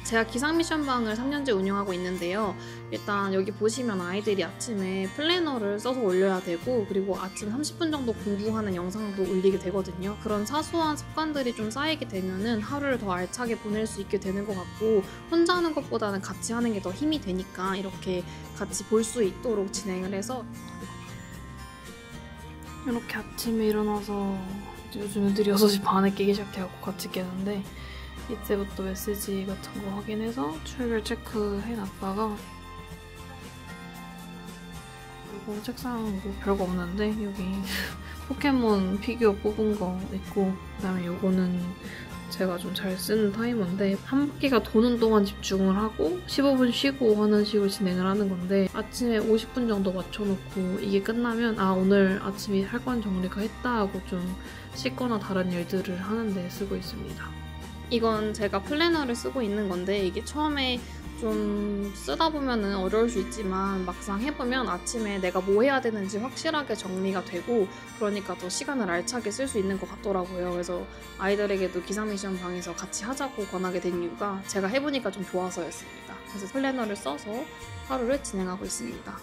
제가 기상미션방을 3년째 운영하고 있는데요. 일단 여기 보시면 아이들이 아침에 플래너를 써서 올려야 되고, 그리고 아침 30분 정도 공부하는 영상도 올리게 되거든요. 그런 사소한 습관들이 좀 쌓이게 되면은 하루를 더 알차게 보낼 수 있게 되는 것 같고, 혼자 하는 것보다는 같이 하는 게 더 힘이 되니까 이렇게 같이 볼 수 있도록 진행을 해서, 이렇게 아침에 일어나서 요즘 애들이 6시 반에 깨기 시작해갖고 같이 깨는데, 이때부터 메시지 같은 거 확인해서 출결 체크해놨다가, 그리고 책상 뭐 별거 없는데 여기 포켓몬 피규어 뽑은 거 있고, 그다음에 요거는 제가 좀 잘 쓰는 타이머인데 한 바퀴가 도는 동안 집중을 하고 15분 쉬고 하는 식으로 진행을 하는 건데, 아침에 50분 정도 맞춰놓고 이게 끝나면 아, 오늘 아침에 할 건 정리가 했다 하고 좀 씻거나 다른 일들을 하는 데 쓰고 있습니다. 이건 제가 플래너를 쓰고 있는 건데, 이게 처음에 좀 쓰다 보면은 어려울 수 있지만 막상 해보면 아침에 내가 뭐 해야 되는지 확실하게 정리가 되고, 그러니까 더 시간을 알차게 쓸 수 있는 것 같더라고요. 그래서 아이들에게도 기상미션 방에서 같이 하자고 권하게 된 이유가 제가 해보니까 좀 좋아서였습니다. 그래서 플래너를 써서 하루를 진행하고 있습니다.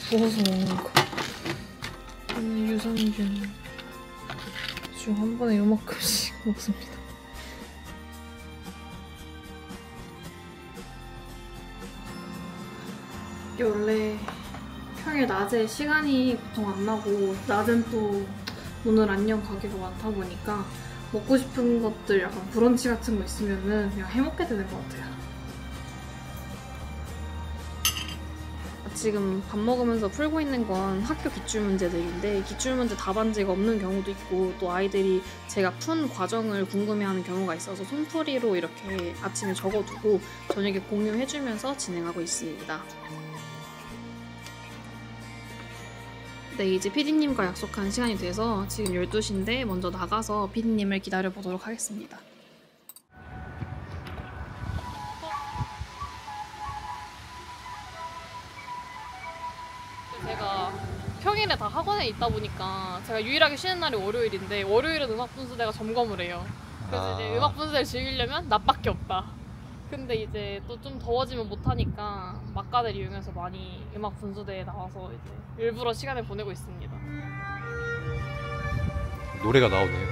부어서 먹는 거. 유산균. 중 한 번에 요만큼씩 먹습니다. 이게 원래 평일 낮에 시간이 보통 안 나고, 낮은 또 오늘 안녕 가게가 많다 보니까 먹고 싶은 것들, 약간 브런치 같은 거 있으면은 그냥 해먹게 되는 것 같아요. 지금 밥 먹으면서 풀고 있는 건 학교 기출문제들인데, 기출문제 답안지가 없는 경우도 있고, 또 아이들이 제가 푼 과정을 궁금해하는 경우가 있어서 손풀이로 이렇게 아침에 적어두고 저녁에 공유해주면서 진행하고 있습니다. 네, 이제 피디님과 약속한 시간이 돼서 지금 12시인데 먼저 나가서 피디님을 기다려보도록 하겠습니다. 제가 평일에 다 학원에 있다 보니까 제가 유일하게 쉬는 날이 월요일인데, 월요일은 음악분수대가 점검을 해요. 그래서 이제 음악분수대를 즐기려면 낮밖에 없다. 근데 이제 또 좀 더워지면 못하니까 막간을 이용해서 많이 음악분수대에 나와서 이제 일부러 시간을 보내고 있습니다. 노래가 나오네요.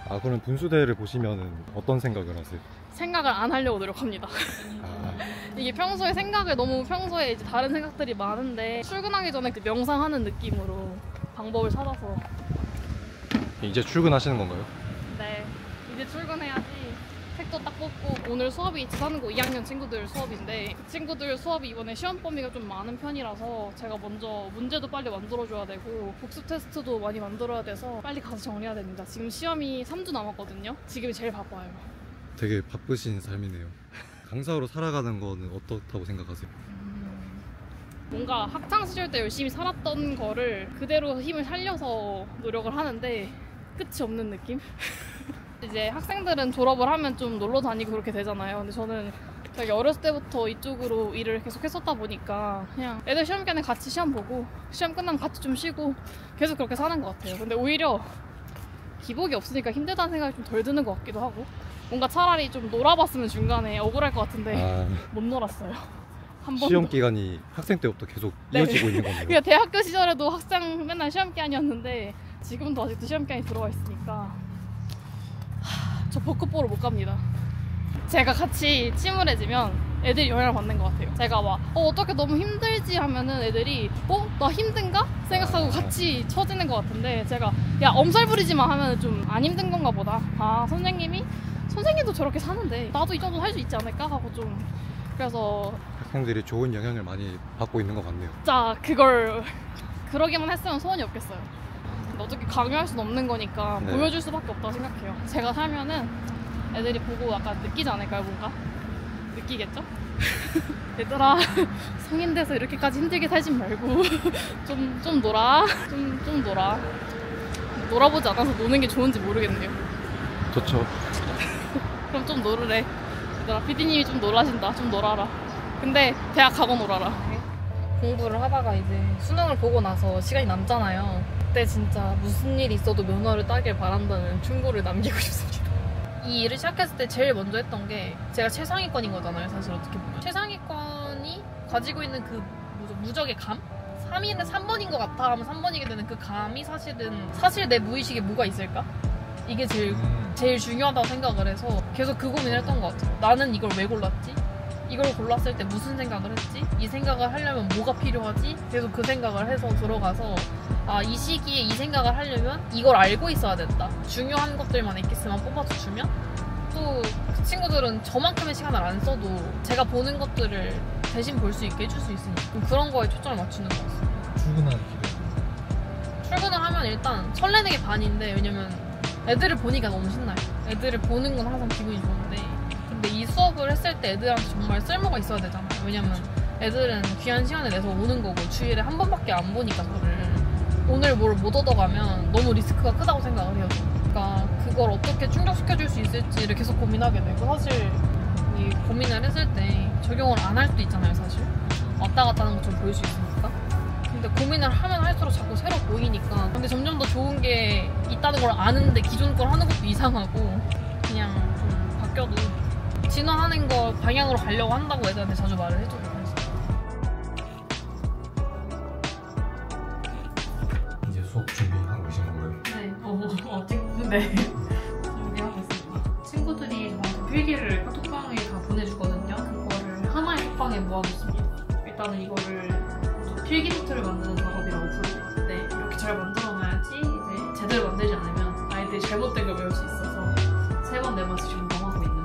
아, 그럼 분수대를 보시면은 어떤 생각을 하세요? 생각을 안 하려고 노력합니다. 이게 평소에 평소에 이제 다른 생각들이 많은데, 출근하기 전에 명상하는 느낌으로 방법을 찾아서. 이제 출근하시는 건가요? 네, 이제 출근해야지 책도 딱 뽑고. 오늘 수업이 지산고 2학년 친구들 수업인데, 그 친구들 수업이 이번에 시험 범위가 좀 많은 편이라서 제가 먼저 문제도 빨리 만들어줘야 되고 복습 테스트도 많이 만들어야 돼서 빨리 가서 정리해야 됩니다. 지금 시험이 3주 남았거든요. 지금이 제일 바빠요. 되게 바쁘신 삶이네요. 강사로 살아가는 거는 어떻다고 생각하세요? 뭔가 학창시절 때 열심히 살았던 거를 그대로 힘을 살려서 노력을 하는데 끝이 없는 느낌? 이제 학생들은 졸업을 하면 좀 놀러 다니고 그렇게 되잖아요. 근데 저는 되게 어렸을 때부터 이쪽으로 일을 계속 했었다 보니까 그냥 애들 시험 기간에 같이 시험 보고, 시험 끝나면 같이 좀 쉬고 계속 그렇게 사는 것 같아요. 근데 오히려 기복이 없으니까 힘들다는 생각이 좀 덜 드는 것 같기도 하고, 뭔가 차라리 좀 놀아봤으면 중간에 억울할 것 같은데 못 놀았어요. 한 번도. 시험 기간이 학생 때부터 계속 이어지고 있는 거네요. 그러니까 대학교 시절에도 학생 맨날 시험 기간이었는데 지금도 아직도 시험 기간이 들어와 있으니까 저 벚꽃 보러 못 갑니다. 제가 같이 침울해지면 애들이 영향을 받는 것 같아요. 제가 막 어떻게 너무 힘들지 하면은 애들이 나 힘든가? 생각하고 같이 처지는 것 같은데, 제가 야 엄살 부리지 마 하면 좀 안 힘든 건가 보다. 선생님도 저렇게 사는데 나도 이 정도 할 수 있지 않을까 하고 좀, 그래서 학생들이 좋은 영향을 많이 받고 있는 것 같네요. 진짜 그러기만 했으면 소원이 없겠어요. 근데 어떻게 강요할 수는 없는 거니까 네. 보여줄 수밖에 없다고 생각해요. 제가 살면은 애들이 보고 약간 느끼지 않을까요? 뭔가? 느끼겠죠? 얘들아 성인 돼서 이렇게까지 힘들게 살진 말고 좀 놀아. 좀 놀아. 놀아보지 않아서 노는 게 좋은지 모르겠네요. 좋죠. 그럼 좀 놀으래. 얘들아 PD님이 좀 놀아신다. 좀 놀아라. 근데 대학 가고 놀아라. 공부를 하다가 이제 수능을 보고 나서 시간이 남잖아요. 그때 진짜 무슨 일이 있어도 면허를 따길 바란다는 충고를 남기고 싶습니다. 이 일을 시작했을 때 제일 먼저 했던 게 제가 최상위권인 거잖아요. 사실 어떻게 보면 최상위권이 가지고 있는 그 무적의 감? 3위는 3번인 것 같아 하면 3번이게 되는 그 감이 사실 내 무의식에 뭐가 있을까? 이게 제일 중요하다고 생각을 해서 계속 그 고민을 했던 것 같아요. 나는 이걸 왜 골랐지? 이걸 골랐을 때 무슨 생각을 했지? 이 생각을 하려면 뭐가 필요하지? 계속 그 생각을 해서 들어가서 아, 이 시기에 이 생각을 하려면 이걸 알고 있어야 된다. 중요한 것들만 엑기스만 뽑아서 주면 또 그 친구들은 저만큼의 시간을 안 써도 제가 보는 것들을 대신 볼 수 있게 해줄 수 있으니까 그런 거에 초점을 맞추는 것 같아요. 출근하는 기분. 출근을 하면 일단 설레는 게 반인데 왜냐면 애들을 보니까 너무 신나요. 애들을 보는 건 항상 기분이 좋은데 근데 이 수업을 했을 때 애들한테 정말 쓸모가 있어야 되잖아요. 왜냐면 애들은 귀한 시간을 내서 오는 거고 주일에 한 번밖에 안 보니까 저를 오늘 뭘 못 얻어가면 너무 리스크가 크다고 생각을 해요. 그러니까 그걸 어떻게 충족시켜줄 수 있을지를 계속 고민하게 되고 사실 이 고민을 했을 때 적용을 안 할 수도 있잖아요. 사실 왔다 갔다 하는 것처럼 보일 수 있으니까. 근데 고민을 하면 할수록 자꾸 새로 보이니까 근데 점점 더 좋은 게 있다는 걸 아는데 기존 걸 하는 것도 이상하고 그냥 좀 바뀌어도 진화하는 거 방향으로 가려고 한다고 애들한테 자주 말을 해줘요. 이제 수업 준비하고 계신 건가요? 네. 준비하고 있습니다. 친구들이 저한테 필기를 카톡방에 다 보내주거든요. 그거를 하나의 톡방에 모아놓습니다. 일단은 이거를 필기 노트를 만드는 작업이라고 부르고 있는데 이렇게 잘 만들어놔야지 이제 제대로 만들지 않으면 아이들이 잘못된 걸 배울 수 있어서 3번 4번씩 점검하고 있는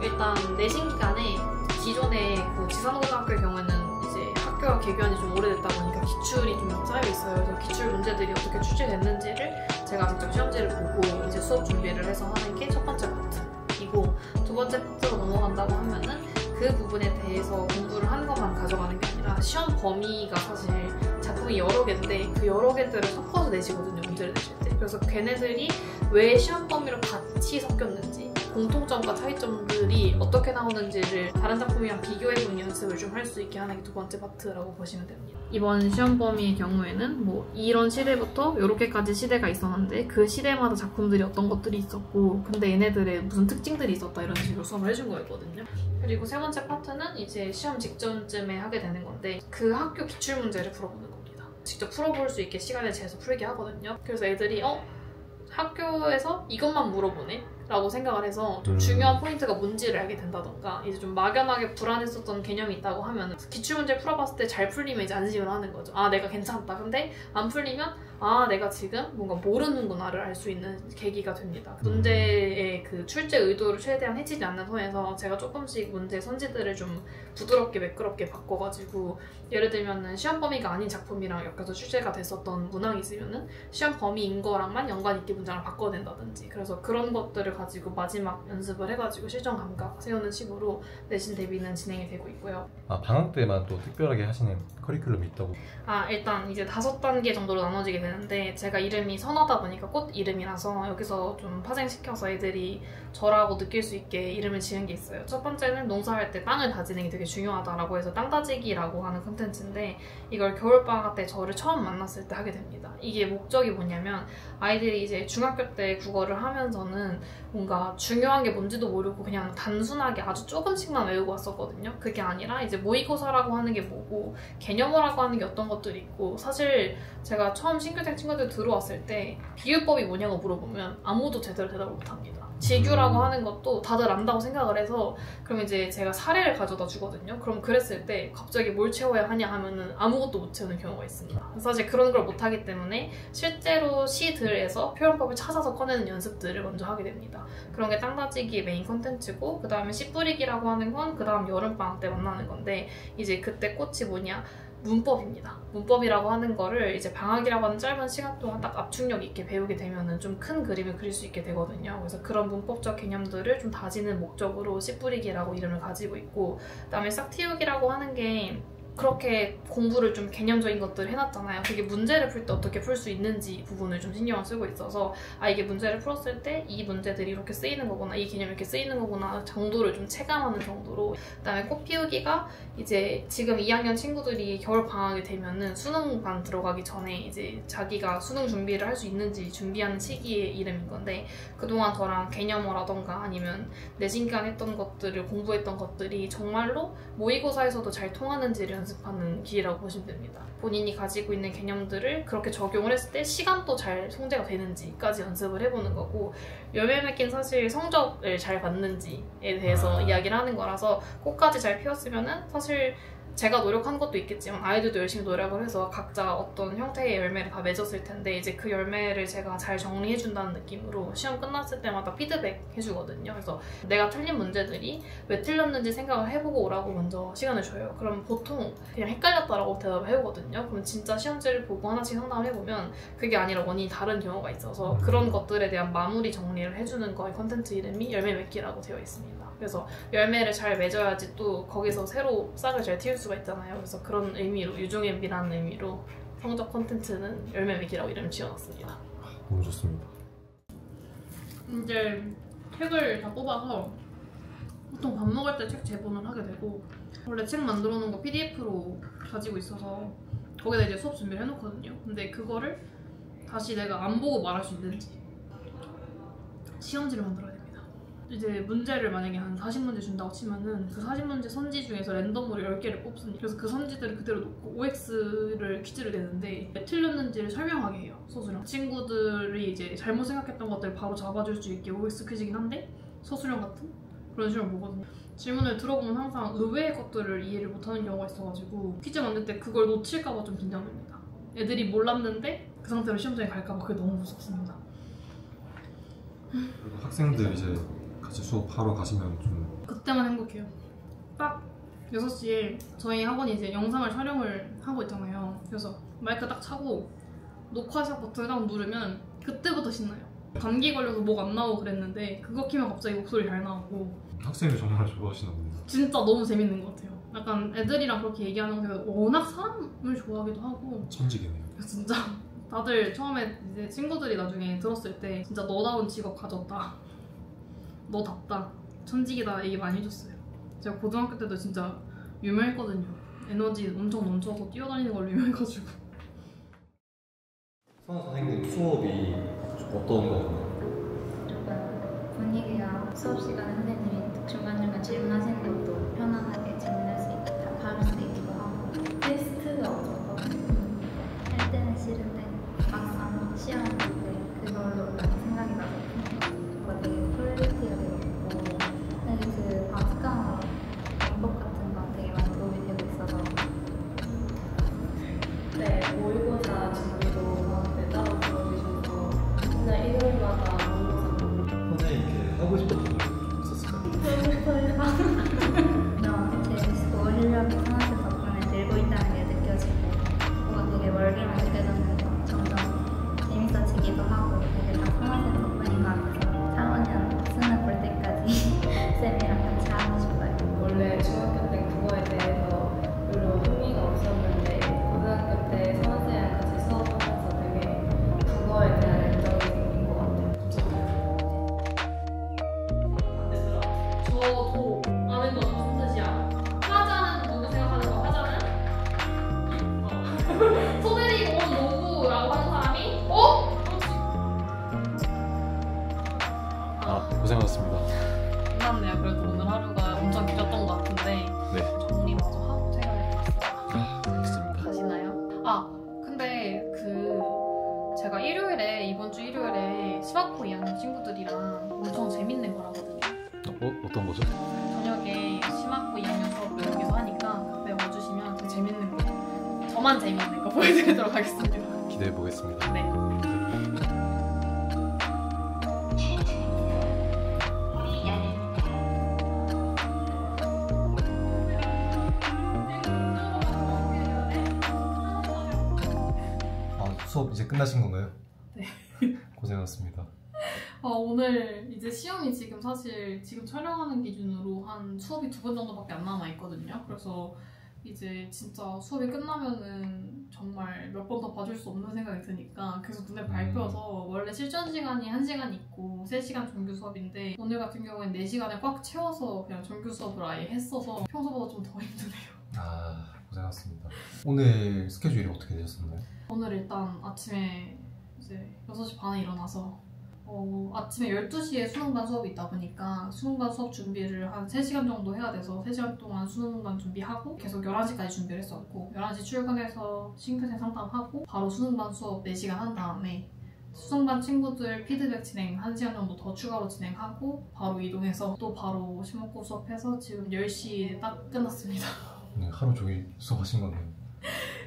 일단 내신 기간에 기존의 그 지산고등학교의 경우에는 이제 학교가 개교한 지 좀 오래됐다 보니까 기출이 좀 쌓여 있어요. 그래서 기출 문제들이 어떻게 출제됐는지를 제가 직접 시험지를 보고 이제 수업 준비를 해서 하는 게 첫 번째 파트이고 두 번째 파트로 넘어간다고 하면은 그 부분에 대해서 공부를 하는 것만 가져가는 게 아니라 시험 범위가 사실 작품이 여러 개인데 그 여러 개들을 섞어서 내시거든요. 문제를 내실 때. 그래서 걔네들이 왜 시험 범위로 같이 섞였는지 공통점과 차이점들이 어떻게 나오는지를 다른 작품이랑 비교해보는 연습을 좀 할 수 있게 하는 게 두 번째 파트라고 보시면 됩니다. 이번 시험 범위의 경우에는 뭐 이런 시대부터 이렇게까지 시대가 있었는데 그 시대마다 작품들이 어떤 것들이 있었고 근데 얘네들의 무슨 특징들이 있었다 이런 식으로 수업을 해준 거였거든요. 그리고 세 번째 파트는 이제 시험 직전쯤에 하게 되는 건데 그 학교 기출문제를 풀어보는 겁니다. 직접 풀어볼 수 있게 시간을 재서 풀게 하거든요. 그래서 애들이 학교에서 이것만 물어보네? 라고 생각을 해서 좀 중요한 포인트가 뭔지를 알게 된다던가 이제 좀 막연하게 불안했었던 개념이 있다고 하면 기출문제 풀어봤을 때 잘 풀리면 이제 안심을 하는 거죠. 아 내가 괜찮다. 근데 안 풀리면 아 내가 지금 뭔가 모르는구나를 알 수 있는 계기가 됩니다. 문제의 그 출제 의도를 최대한 해치지 않는 선에서 제가 조금씩 문제 선지들을 좀 부드럽게 매끄럽게 바꿔가지고 예를 들면은 시험 범위가 아닌 작품이랑 엮여서 출제가 됐었던 문항이 있으면은 시험 범위인 거랑만 연관 있게 문장을 바꿔낸다든지 그래서 그런 것들을 가지고 마지막 연습을 해가지고 실전 감각 세우는 식으로 내신 대비는 진행이 되고 있고요. 아 방학 때만 또 특별하게 하시는 커리큘럼이 있다고? 일단 이제 5단계 정도로 나눠지게 되는데 제가 이름이 선어다 보니까 꽃 이름이라서 여기서 좀 파생시켜서 애들이 저라고 느낄 수 있게 이름을 지은 게 있어요. 첫 번째는 농사할 때 땅을 다지는 게 되게 중요하다라고 해서 땅 다지기라고 하는 콘텐츠인데 이걸 겨울방학 때 저를 처음 만났을 때 하게 됩니다. 이게 목적이 뭐냐면 아이들이 이제 중학교 때 국어를 하면서는 뭔가 중요한 게 뭔지도 모르고 그냥 단순하게 아주 조금씩만 외우고 왔었거든요. 그게 아니라 이제 모의고사라고 하는 게 뭐고 개념어라고 하는 게 어떤 것들이 있고 사실 제가 처음 신규생 친구들 들어왔을 때 비유법이 뭐냐고 물어보면 아무도 제대로 대답을 못합니다. 지규라고 하는 것도 다들 안다고 생각을 해서 그럼 이제 제가 사례를 가져다 주거든요. 그럼 그랬을 때 갑자기 뭘 채워야 하냐 하면은 아무것도 못 채우는 경우가 있습니다. 사실 그런 걸 못하기 때문에 실제로 시들에서 표현법을 찾아서 꺼내는 연습들을 먼저 하게 됩니다. 그런 게 땅다지기의 메인 컨텐츠고 그 다음에 씨 뿌리기라고 하는 건 그 다음 여름방학 때 만나는 건데 이제 그때 꽃이 뭐냐 문법입니다. 문법이라고 하는 거를 이제 방학이라고 하는 짧은 시간 동안 딱 압축력 있게 배우게 되면은 좀 큰 그림을 그릴 수 있게 되거든요. 그래서 그런 문법적 개념들을 좀 다지는 목적으로 씨 뿌리기라고 이름을 가지고 있고, 그다음에 싹틔우기라고 하는 게 그렇게 공부를 좀 개념적인 것들을 해놨잖아요. 그게 문제를 풀 때 어떻게 풀 수 있는지 부분을 좀 신경을 쓰고 있어서 이게 문제를 풀었을 때 이 문제들이 이렇게 쓰이는 거구나, 이 개념이 이렇게 쓰이는 거구나 정도를 좀 체감하는 정도로. 그다음에 꽃 피우기가 이제 지금 2학년 친구들이 겨울 방학이 되면은 수능반 들어가기 전에 이제 자기가 수능 준비를 할 수 있는지 준비하는 시기의 이름인 건데, 그동안 저랑 개념어라던가 아니면 내신 기간 했던 것들을 공부했던 것들이 정말로 모의고사에서도 잘 통하는지를 연습하는 기회라고 보시면 됩니다. 본인이 가지고 있는 개념들을 그렇게 적용을 했을 때 시간도 잘 송재가 되는지까지 연습을 해보는 거고, 열매 맺긴 사실 성적을 잘 받는지에 대해서 이야기를 하는 거라서 꽃까지 잘 피웠으면은 사실 제가 노력한 것도 있겠지만 아이들도 열심히 노력을 해서 각자 어떤 형태의 열매를 다 맺었을 텐데, 이제 그 열매를 제가 잘 정리해준다는 느낌으로 시험 끝났을 때마다 피드백 해주거든요. 그래서 내가 틀린 문제들이 왜 틀렸는지 생각을 해보고 오라고 먼저 시간을 줘요. 그럼 보통 그냥 헷갈렸다라고 대답을 해오거든요. 그럼 진짜 시험지를 보고 하나씩 상담을 해보면 그게 아니라 원인이 다른 경우가 있어서 그런 것들에 대한 마무리 정리를 해주는 거의 컨텐츠 이름이 열매 맺기라고 되어 있습니다. 그래서 열매를 잘 맺어야지 또 거기서 새로 싹을 잘 틔울 수가 있잖아요. 그래서 그런 의미로, 유종의미라는 의미로 성적 콘텐츠는 열매 맺기라고 이름을 지어놨습니다. 너무 좋습니다. 이제 책을 다 뽑아서 보통 밥 먹을 때 책 제본을 하게 되고, 원래 책 만들어 놓은 거 PDF로 가지고 있어서 거기다 이제 수업 준비를 해놓거든요. 근데 그거를 다시 내가 안 보고 말할 수 있는지 시험지를 만들어야 됩니다. 이제 문제를 만약에 한 40문제 준다고 치면은 그 40문제 선지 중에서 랜덤으로 10개를 뽑습니다. 그래서 그 선지들을 그대로 놓고 OX를 퀴즈를 내는데 왜 틀렸는지를 설명하게 해요, 서술형. 친구들이 이제 잘못 생각했던 것들을 바로 잡아줄 수 있게 OX 퀴즈긴 한데 서술형 같은 그런 식으로 보거든요. 질문을 들어보면 항상 의외의 것들을 이해를 못하는 경우가 있어가지고 퀴즈 만들 때 그걸 놓칠까봐 좀 긴장됩니다. 애들이 몰랐는데 그 상태로 시험장에 갈까봐 그게 너무 무섭습니다. 그리고 학생들 이제 같이 수업하러 가시면 좀 그때만 행복해요. 딱 6시에 저희 학원이 이제 영상을 촬영을 하고 있잖아요. 그래서 마이크 딱 차고 녹화 시작 버튼을 딱 누르면 그때부터 신나요. 감기 걸려서 목 안 나오고 그랬는데 그거 키면 갑자기 목소리 잘 나오고. 학생이 정말 좋아하시나 보네요. 진짜 너무 재밌는 것 같아요. 약간 애들이랑 그렇게 얘기하는 거 워낙 사람을 좋아하기도 하고. 천직이네요. 진짜 다들 처음에 이제 친구들이 나중에 들었을 때 진짜 너다운 직업 가졌다, 너답다, 천직이다 얘기 많이 해줬어요. 제가 고등학교 때도 진짜 유명했거든요. 에너지 엄청 넘쳐서 뛰어다니는 걸로 유명해가지고. 선 선생님 수업이 어떤 거구나? 조금 분위기가 수업 시간에 선생님이 중간중간 질문하시는 것도 편안하게 질문할 수 있고 답할 수 있기도 하고, 테스트가 없었거든요. 할 때는 싫은데 막상 시험 볼 때 그걸로 많이 생각이 나서 되게 퀄리티가 되게 높고, 사실 그 박스강 방법 같은 거 되게 많이 도움이 되고 있어서. 네, 모의고사 준비도 따로 들어주셔서 맨날 일요일마다 모의고사 선생님 이렇게 하고 싶었던 거 있었을까요? 제 스코어 실력이 상한테 덕분에 늘고 있다는 게 느껴지고, 뭔가 되게 멀게만 느껴졌는데 점점 재밌어지기도 하고, 되게 다 상한테 덕분인 것 같아서 4학년 수능 볼 때까지 쌤이랑 같이 하고 싶어요. 원래 중학교 때 그거에 대해서 별로 흥미가 없었는데 고등학교 때 선생님이랑 같이 수업하면서 되게 그거에 대한 애정이 생긴 것 같아요. 저도 아는 건 무슨 뜻이야? 화자는 누구 생각하는 거? 화자는? 소대리 누구라고 하는 사람이? 고생하셨습니다. 끝났네요. 그래도 오늘 하루가 엄청 길었던 것 같은데 네. 정리 마저 하고 퇴근해야겠어요. 알겠습니다. 가시나요? 근데 제가 이번 주 일요일에 시바코 2학년 친구들이랑 엄청 재밌는 걸 하거든요. 어떤 거죠? 저녁에 시마코 2학년 수업을 여기서 하니까 그때 와주시면 되게 재밌는 거, 저만 재밌는 거 보여드리도록 하겠습니다. 기대해 보겠습니다. 네. 수업 이제 끝나신 건가요? 네. 고생하셨습니다. 오늘 이제 시험이 지금 사실 지금 촬영하는 기준으로 한 수업이 2번 정도밖에 안 남아 있거든요. 그래서 이제 진짜 수업이 끝나면은 정말 몇 번 더 봐줄 수 없는 생각이 드니까 계속 눈에 밟혀서 원래 실전 시간이 1시간 있고 3시간 정규 수업인데 오늘 같은 경우에는 4시간을 꽉 채워서 그냥 정규 수업을 아예 했어서 평소보다 좀 더 힘드네요. 아, 고생하셨습니다. 오늘 스케줄이 어떻게 되셨나요? 오늘 일단 아침에 이제 6시 반에 일어나서 아침에 12시에 수능반 수업이 있다 보니까 수능반 수업 준비를 한 3시간 정도 해야 돼서 3시간 동안 수능반 준비하고 계속 11시까지 준비를 했었고 11시 출근해서 싱크대 상담하고 바로 수능반 수업 4시간 한 다음에 수능반 친구들 피드백 진행 1시간 정도 더 추가로 진행하고 바로 이동해서 또 바로 시목고 수업해서 지금 10시에 딱 끝났습니다. 네, 하루 종일 수업하신 거네요.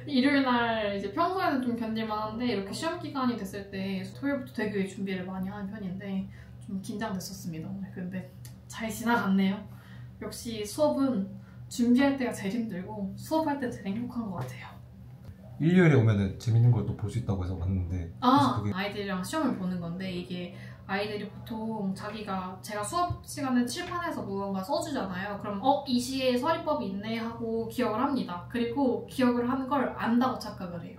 일요일날 이제 평소에는 좀 견딜만한데 이렇게 시험 기간이 됐을 때 토요일부터 되게 준비를 많이 하는 편인데 좀 긴장됐었습니다 오늘. 근데 잘 지나갔네요. 역시 수업은 준비할 때가 제일 힘들고 수업할 때 제일 행복한 것 같아요. 일요일에 오면은 재밌는 걸 또 볼 수 있다고 해서 왔는데 그게... 아이들이랑 시험을 보는 건데 이게 아이들이 보통 제가 수업 시간에 칠판에서 무언가 써주잖아요. 그럼 이 시에 서리법이 있네 하고 기억을 합니다. 그리고 기억을 하는 걸 안다고 착각을 해요.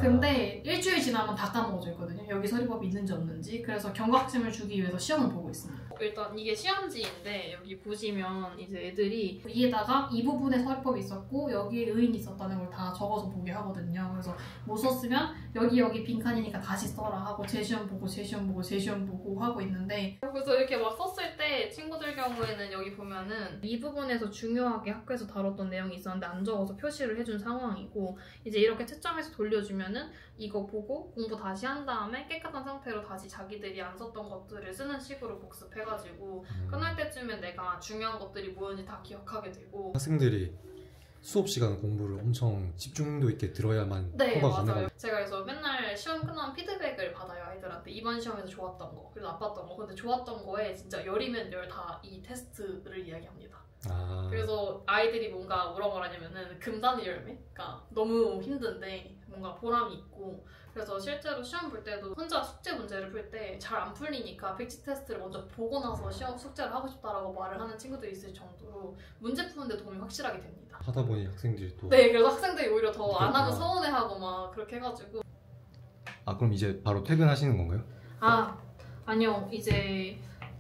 근데 일주일 지나면 다 까먹어져 있거든요. 여기 서리법이 있는지 없는지. 그래서 경각심을 주기 위해서 시험을 보고 있습니다. 일단 이게 시험지인데 여기 보시면 이제 애들이 위에다가 이 부분에 서리법이 있었고 여기에 의인이 있었다는 걸 다 적어서 보게 하거든요. 그래서 못 썼으면 여기 빈칸이니까 다시 써라 하고 재시험 보고 하고 있는데 그래서 이렇게 막 썼을 때 친구들 경우에는 여기 보면은 이 부분에서 중요하게 학교에서 다뤘던 내용이 있었는데 안 적어서 표시를 해준 상황이고 이제 이렇게 채점해서 돌려주면은 이거 보고 공부 다시 한 다음에 깨끗한 상태로 다시 자기들이 안 썼던 것들을 쓰는 식으로 복습해가지고 끝날 때쯤엔 내가 중요한 것들이 뭐였는지 다 기억하게 되고 학생들이 수업 시간 공부를 엄청 집중도 있게 들어야만 통과가 가능해요. 제가 그래서 맨날 시험 끝나면 피드백을 받아요 아이들한테. 이번 시험에서 좋았던 거 그리고 나빴던 거. 근데 좋았던 거에 진짜 10이면 10 다 이 테스트를 이야기합니다. 그래서 아이들이 뭔가 뭐라고 말하냐면은 금단의 열매? 그러니까 너무 힘든데 뭔가 보람이 있고 그래서 실제로 시험 볼 때도 혼자 숙제 문제를 풀 때 잘 안 풀리니까 백지 테스트를 먼저 보고 나서 시험 숙제를 하고 싶다라고 말을 하는 친구들이 있을 정도로 문제 푸는데 도움이 확실하게 됩니다. 하다 보니 학생들이 또 네, 그래서 학생들이 오히려 더 안 하면 서운해하고 막 그렇게 해가지고 그럼 이제 바로 퇴근하시는 건가요? 아니요.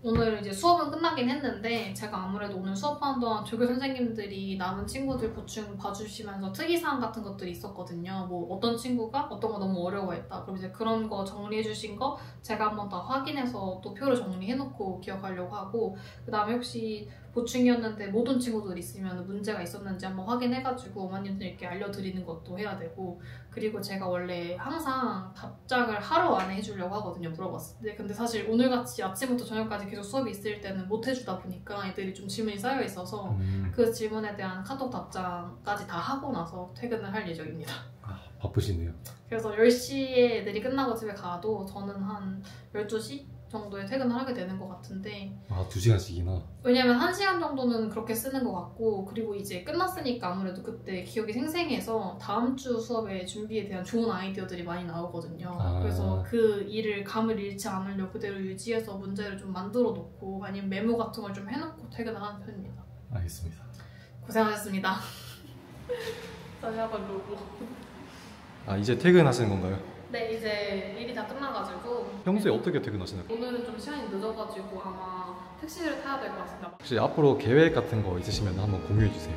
오늘 이제 수업은 끝나긴 했는데 제가 아무래도 오늘 수업하는 동안 조교 선생님들이 남은 친구들 보충 봐주시면서 특이사항 같은 것들이 있었거든요. 뭐 어떤 친구가 어떤 거 너무 어려워했다. 그럼 이제 그런 거 정리해주신 거 제가 한번 다 확인해서 또 표를 정리해놓고 기억하려고 하고 그 다음에 혹시 보충이었는데 못 온 친구들 있으면 문제가 있었는지 한번 확인해가지고 어머님들께 알려드리는 것도 해야 되고 그리고 제가 원래 항상 답장을 하루 안에 해주려고 하거든요. 물어봤을 때. 근데 사실 오늘같이 아침부터 저녁까지 계속 수업이 있을 때는 못 해주다 보니까 애들이 좀 질문이 쌓여 있어서 그 질문에 대한 카톡 답장까지 다 하고 나서 퇴근을 할 예정입니다. 바쁘시네요. 그래서 10시에 애들이 끝나고 집에 가도 저는 한 12시? 정도에 퇴근을 하게 되는 것 같은데 2시간씩이나? 왜냐면 1시간 정도는 그렇게 쓰는 것 같고 그리고 이제 끝났으니까 아무래도 그때 기억이 생생해서 다음 주 수업에 준비에 대한 좋은 아이디어들이 많이 나오거든요. 그래서 그 일을 감을 잃지 않으려고 그대로 유지해서 문제를 좀 만들어 놓고 아니면 메모 같은 걸 좀 해놓고 퇴근을 하는 편입니다. 알겠습니다. 고생하셨습니다. 다시 한번 로고. 이제 퇴근하시는 건가요? 네, 이제 일이 다 끝나가지고 평소에 어떻게 퇴근하시나요? 오늘은 좀 시간이 늦어가지고 아마 택시를 타야 될 것 같습니다. 혹시 앞으로 계획 같은 거 있으시면 한번 공유해주세요.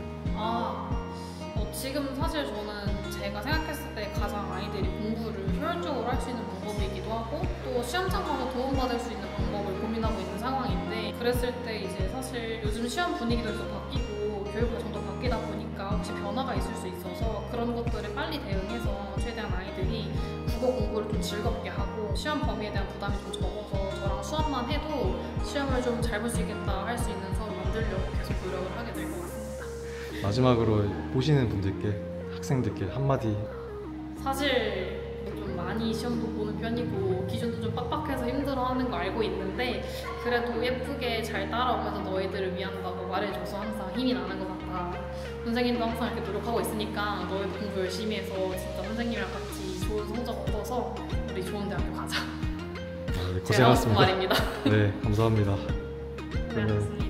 지금 사실 저는 제가 생각했을 때 가장 아이들이 공부를 효율적으로 할 수 있는 방법이기도 하고 또 시험장 가서 도움받을 수 있는 방법을 고민하고 있는 상황인데 그랬을 때 이제 사실 요즘 시험 분위기도 좀 바뀌고 교육도 좀 더 바뀌다 보니까 혹시 변화가 있을 수 있어서 그런 것들을 빨리 대응해서 최대한 아이들이 국어 공부를 좀 즐겁게 하고 시험 범위에 대한 부담이 좀 적어서 저랑 수업만 해도 시험을 좀 잘 볼 수 있겠다 할 수 있는 수업을 만들려고 계속 노력을 하게 될 것 같습니다. 마지막으로 보시는 분들께 학생들께 한마디. 사실 좀 많이 시험도 보는 편이고 기준도 좀 빡빡해서 힘들어하는 거 알고 있는데 그래도 예쁘게 잘 따라오면서 너희들을 위한다고 말해줘서 항상 힘이 나는 것 같아. 선생님도 항상 이렇게 노력하고 있으니까 너희도 공부 열심히 해서 진짜 선생님이랑 같이 좋은 성적 얻어서 우리 좋은 대학교 가자. 네, 제가 하고 싶은 고생하셨습니다. 말입니다. 네, 감사합니다. 네, 알겠습니다.